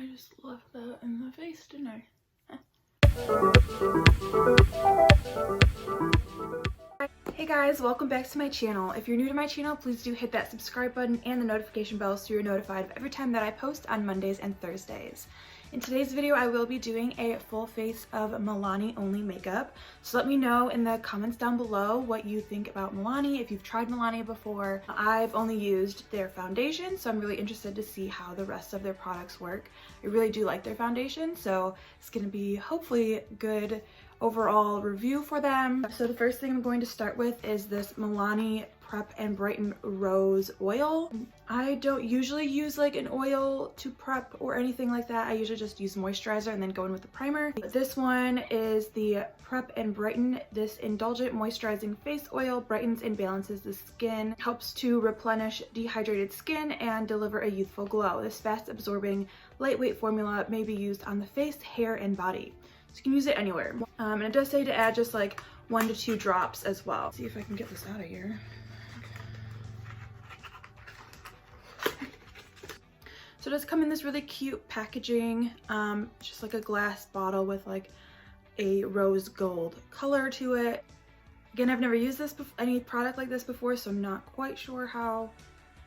I just left that in the face, didn't I? Hey guys, welcome back to my channel. If you're new to my channel, please do hit that subscribe button and the notification bell so you're notified of every time that I post on Mondays and Thursdays. In today's video, I will be doing a full face of Milani only makeup. So let me know in the comments down below what you think about Milani, if you've tried Milani before. I've only used their foundation, so I'm really interested to see how the rest of their products work. I really do like their foundation, so it's gonna be hopefully good overall review for them. So the first thing I'm going to start with is this Milani Prep and Brighten Rose Oil. I don't usually use like an oil to prep or anything like that. I usually just use moisturizer and then go in with the primer. This one is the Prep and Brighten. This indulgent moisturizing face oil brightens and balances the skin, helps to replenish dehydrated skin and deliver a youthful glow. This fast absorbing, lightweight formula may be used on the face, hair, and body. So you can use it anywhere. And it does say to add just like 1 to 2 drops as well. Let's see if I can get this out of here. So it does come in this really cute packaging, just like a glass bottle with like a rose gold color to it. Again, I've never used this any product like this before, so I'm not quite sure how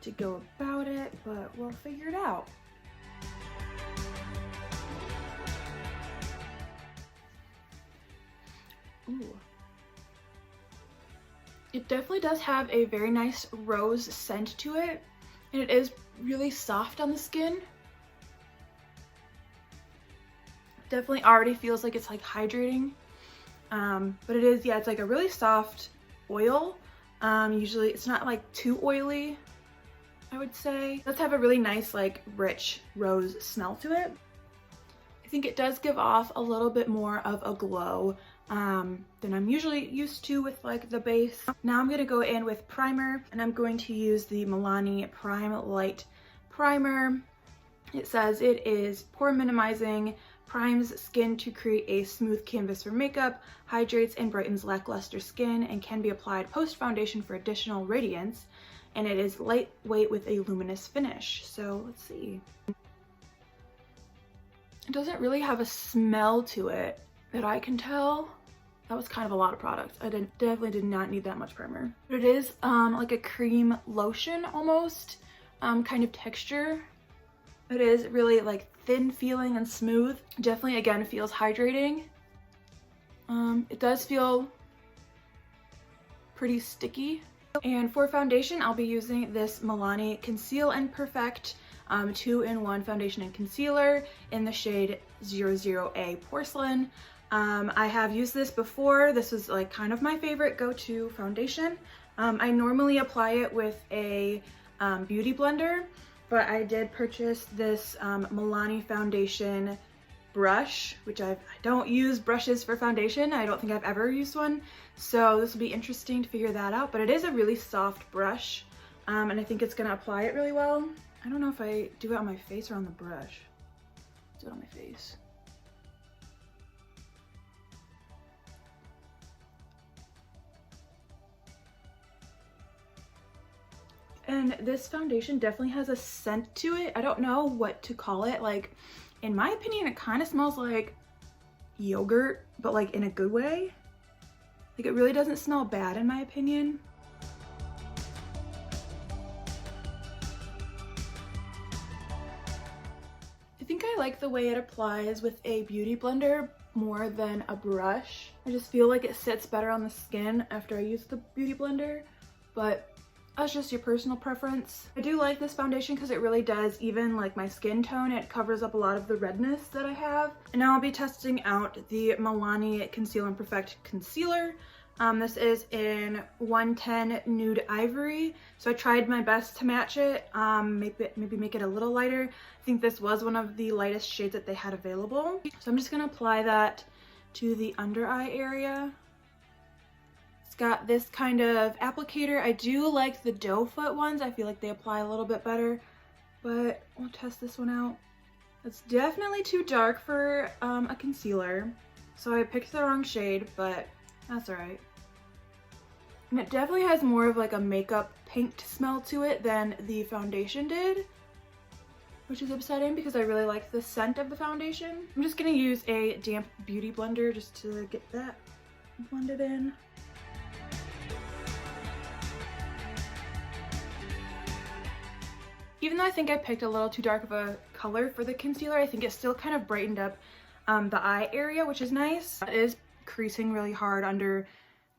to go about it, but we'll figure it out. Ooh. It definitely does have a very nice rose scent to it, and it is really soft on the skin. Definitely already feels like it's like hydrating, but it is, yeah, it's like a really soft oil. Usually it's not like too oily, I would say. It does have a really nice like rich rose smell to it. I think it does give off a little bit more of a glow than I'm usually used to with like the base. Now I'm gonna go in with primer, and I'm going to use the Milani Prime Light Primer. It says it is pore minimizing, primes skin to create a smooth canvas for makeup, hydrates and brightens lackluster skin, and can be applied post foundation for additional radiance. And it is lightweight with a luminous finish. So let's see. It doesn't really have a smell to it that I can tell. That was kind of a lot of product. I definitely did not need that much primer. But it is like a cream lotion almost kind of texture. It is really like thin feeling and smooth. Definitely again feels hydrating. It does feel pretty sticky. And for foundation, I'll be using this Milani Conceal and Perfect 2-in-1 foundation and concealer in the shade 00A Porcelain. I have used this before. This was like kind of my favorite go-to foundation. I normally apply it with a beauty blender, but I did purchase this Milani foundation brush, which I don't use brushes for foundation. I don't think I've ever used one, so this will be interesting to figure that out. But it is a really soft brush, and I think it's gonna apply it really well. I don't know if I do it on my face or on the brush. Do it on my face. And this foundation definitely has a scent to it. I don't know what to call it. Like, in my opinion, it kind of smells like yogurt, but like in a good way. Like, it really doesn't smell bad in my opinion. I think I like the way it applies with a beauty blender more than a brush. I just feel like it sits better on the skin after I use the beauty blender, but that's just your personal preference. I do like this foundation because it really does even like my skin tone. It covers up a lot of the redness that I have. And now I'll be testing out the Milani Conceal and Perfect Concealer. This is in 110 Nude Ivory. So I tried my best to match it, maybe make it a little lighter. I think this was one of the lightest shades that they had available. So I'm just gonna apply that to the under eye area. It's got this kind of applicator. I do like the doe foot ones. I feel like they apply a little bit better, but we'll test this one out. It's definitely too dark for a concealer, so I picked the wrong shade, but that's all right. And it definitely has more of like a makeup paint smell to it than the foundation did. which is upsetting because I really like the scent of the foundation. I'm just gonna use a damp beauty blender just to get that blended in. Even though I think I picked a little too dark of a color for the concealer, I think it still kind of brightened up the eye area, which is nice. It is creasing really hard under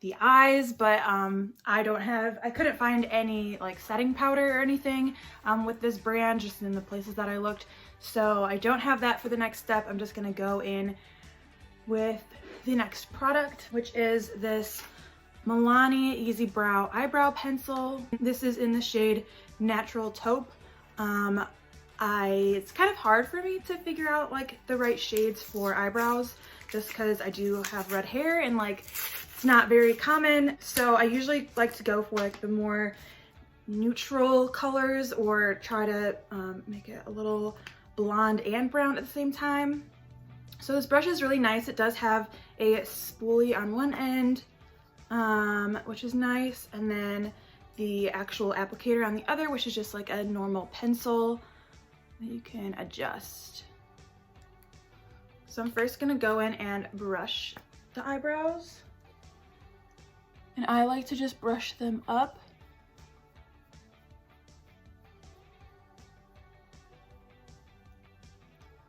the eyes, but I couldn't find any like setting powder or anything with this brand, just in the places that I looked. So I don't have that for the next step. I'm just gonna go in with the next product, which is this Milani Easy Brow Eyebrow Pencil. This is in the shade Natural Taupe. It's kind of hard for me to figure out like the right shades for eyebrows, just because I do have red hair and like it's not very common. So I usually like to go for like the more neutral colors, or try to make it a little blonde and brown at the same time. So this brush is really nice. It does have a spoolie on one end, which is nice, and then the actual applicator on the other, which is just like a normal pencil that you can adjust. So I'm first gonna go in and brush the eyebrows. And I like to just brush them up.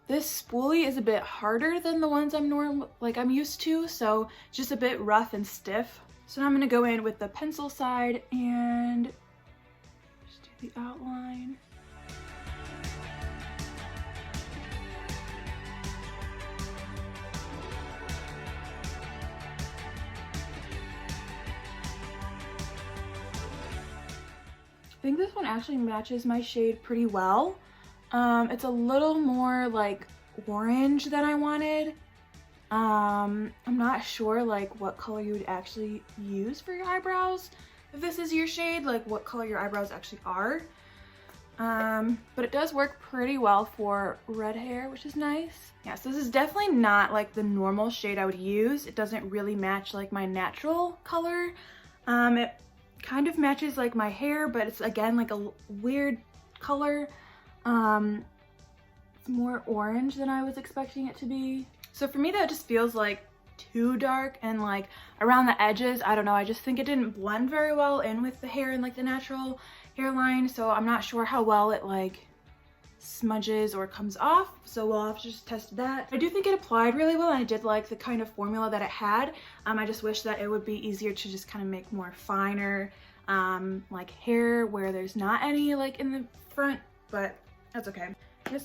This spoolie is a bit harder than the ones I'm used to, so just a bit rough and stiff. So now I'm gonna go in with the pencil side and just do the outline. I think this one actually matches my shade pretty well. It's a little more like orange than I wanted. I'm not sure like what color you would actually use for your eyebrows. If this is your shade, like what color your eyebrows actually are. But it does work pretty well for red hair, which is nice. Yeah, so this is definitely not like the normal shade I would use. It doesn't really match like my natural color. It kind of matches like my hair, but it's again like a weird color. It's more orange than I was expecting it to be. So for me that just feels like too dark, and like around the edges, I don't know, I just think it didn't blend very well in with the hair and like the natural hairline, so I'm not sure how well it like smudges or comes off, so we'll have to just test that. I do think it applied really well, and I did like the kind of formula that it had. I just wish that it would be easier to just kind of make more finer like hair where there's not any like in the front, but that's okay.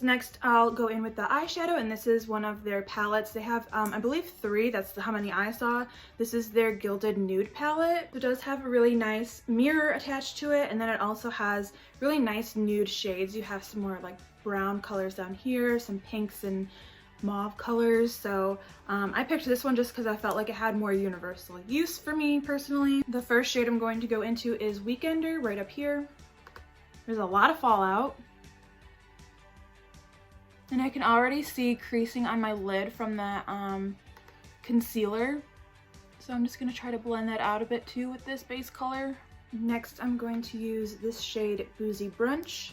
Next I'll go in with the eyeshadow, and this is one of their palettes. They have I believe 3, that's how many I saw. This is their Gilded Nude palette. It does have a really nice mirror attached to it, and then it also has really nice nude shades. You have some more like brown colors down here, some pinks and mauve colors. So I picked this one just because I felt like it had more universal use for me personally. The first shade I'm going to go into is Weekender, right up here. There's a lot of fallout. And I can already see creasing on my lid from that concealer. So I'm just gonna try to blend that out a bit too with this base color. Next, I'm going to use this shade Boozy Brunch,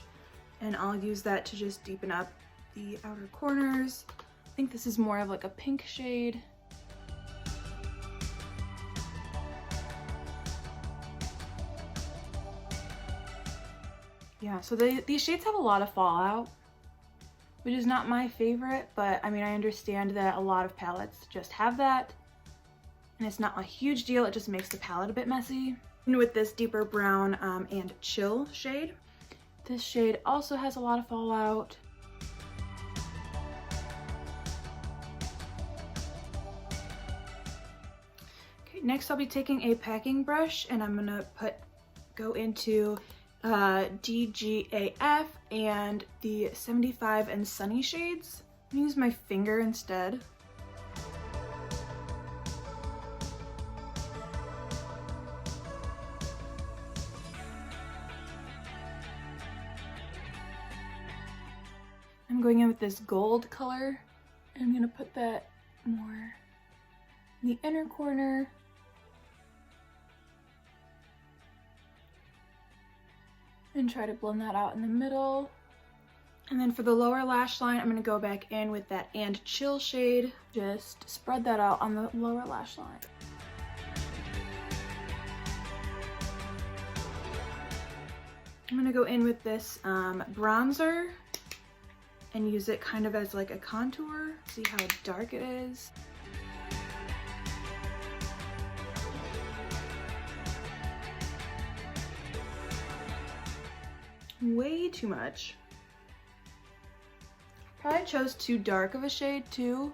and I'll use that to just deepen up the outer corners. I think this is more of like a pink shade. Yeah, so these shades have a lot of fallout, which is not my favorite, but I mean, I understand that a lot of palettes just have that, and it's not a huge deal. It just makes the palette a bit messy. And with this deeper brown and chill shade, this shade also has a lot of fallout. Okay, next I'll be taking a packing brush, and I'm gonna go into DGAF and the 75 and Sunny shades. I'm gonna use my finger instead. I'm going in with this gold color, and I'm gonna put that more in the inner corner. And try to blend that out in the middle. And then for the lower lash line, I'm going to go back in with that And Chill shade. Just spread that out on the lower lash line. I'm going to go in with this bronzer and use it kind of as like a contour. See how dark it is. Way too much. Probably chose too dark of a shade too.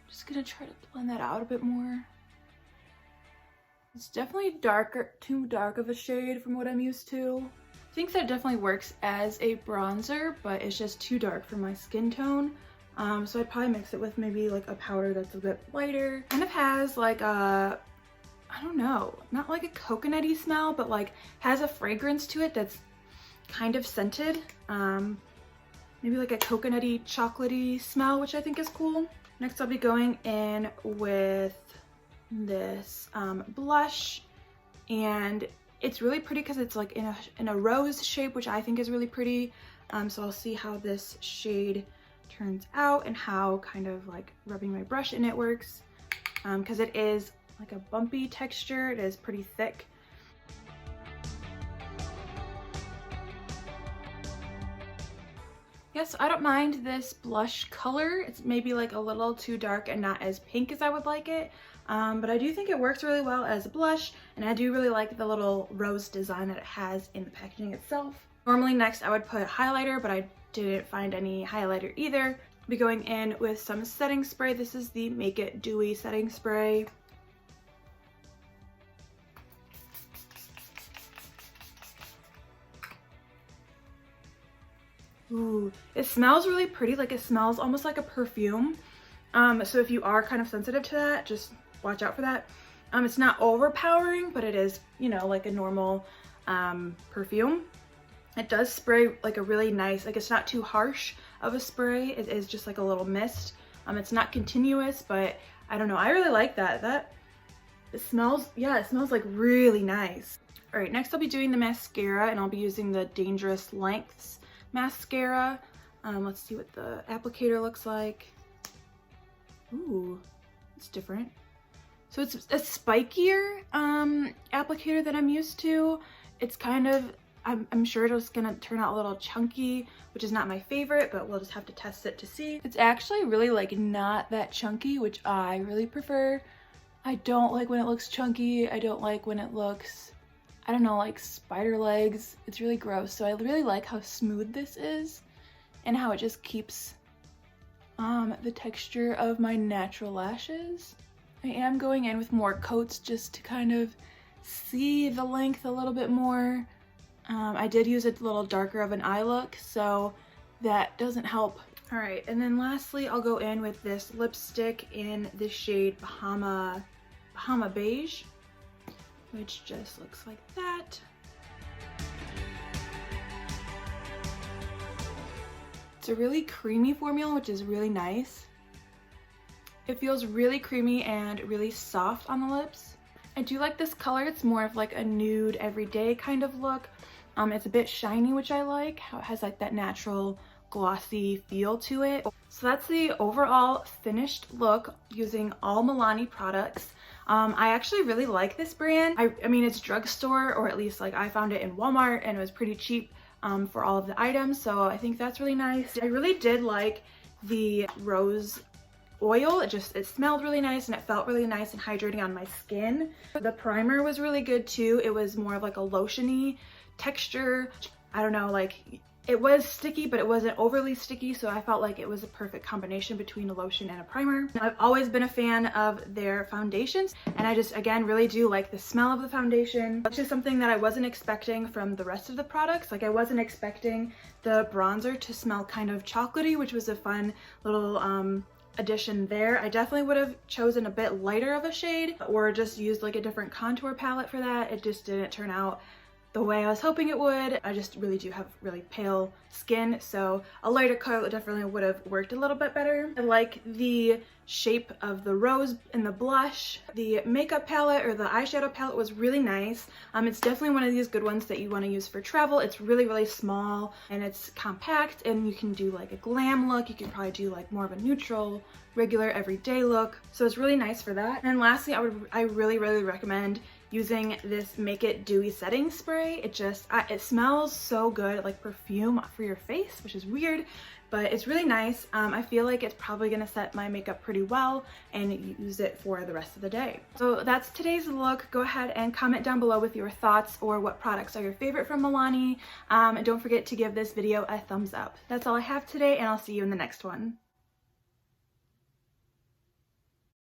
Just gonna try to blend that out a bit more. It's definitely darker, too dark of a shade from what I'm used to. I think that definitely works as a bronzer, but it's just too dark for my skin tone. So I'd probably mix it with maybe like a powder that's a bit lighter. Kind of has like a, I don't know, not like a coconutty smell, but like has a fragrance to it that's kind of scented. Maybe like a coconutty, chocolatey smell, which I think is cool. Next, I'll be going in with this blush, and it's really pretty because it's like in a rose shape, which I think is really pretty. So I'll see how this shade turns out and how kind of like rubbing my brush in it works, because it is like a bumpy texture. It is pretty thick. Yes, I don't mind this blush color. It's maybe like a little too dark and not as pink as I would like it. But I do think it works really well as a blush, and I do really like the little rose design that it has in the packaging itself. Normally next I would put highlighter, but I didn't find any highlighter either. I'll be going in with some setting spray. This is the Make It Dewy setting spray. Ooh, it smells really pretty. Like it smells almost like a perfume. So if you are kind of sensitive to that, just watch out for that. It's not overpowering, but it is, you know, like a normal perfume. It does spray like a really nice, like it's not too harsh of a spray. It is just like a little mist. It's not continuous, but I don't know. I really like that. It smells, yeah, it smells like really nice. All right, next I'll be doing the mascara, and I'll be using the Dangerous Lengths mascara. Let's see what the applicator looks like. Ooh, it's different. So it's a spikier applicator than I'm used to. It's kind of, I'm sure it's gonna turn out a little chunky, which is not my favorite, but we'll just have to test it to see. It's actually really like not that chunky, which I really prefer. I don't like when it looks chunky. I don't like when it looks, I don't know, like spider legs. It's really gross. So I really like how smooth this is and how it just keeps the texture of my natural lashes. I am going in with more coats just to kind of see the length a little bit more. I did use a little darker of an eye look, so that doesn't help. All right, and then lastly, I'll go in with this lipstick in the shade Bahama Beige, which just looks like that. It's a really creamy formula, which is really nice. It feels really creamy and really soft on the lips. I do like this color. It's more of like a nude everyday kind of look. It's a bit shiny, which I like, how it has like that natural glossy feel to it. So that's the overall finished look using all Milani products. I actually really like this brand. I mean, it's drugstore, or at least like I found it in Walmart, and it was pretty cheap for all of the items, so I think that's really nice. I really did like the rose oil. It smelled really nice and it felt really nice and hydrating on my skin. The primer was really good too. It was more of like a lotiony texture. I don't know, like it was sticky, but it wasn't overly sticky, so I felt like it was a perfect combination between a lotion and a primer. I've always been a fan of their foundations, and I just, again, really do like the smell of the foundation, which is something that I wasn't expecting from the rest of the products. Like I wasn't expecting the bronzer to smell kind of chocolatey, which was a fun little addition there. I definitely would have chosen a bit lighter of a shade or just used like a different contour palette for that. It just didn't turn out the way I was hoping it would. I just really do have really pale skin, so a lighter color definitely would have worked a little bit better. I like the shape of the rose in the blush. The makeup palette or the eyeshadow palette was really nice. It's definitely one of these good ones that you want to use for travel. It's really, really small and it's compact, and you can do like a glam look. You can probably do like more of a neutral, regular, everyday look. So it's really nice for that. And lastly, I really, really recommend using this Make It Dewy setting spray. It smells so good, like perfume for your face, which is weird, but it's really nice. I feel like it's probably gonna set my makeup pretty well and use it for the rest of the day. So that's today's look. Go ahead and comment down below with your thoughts or what products are your favorite from Milani. And don't forget to give this video a thumbs up. That's all I have today, and I'll see you in the next one.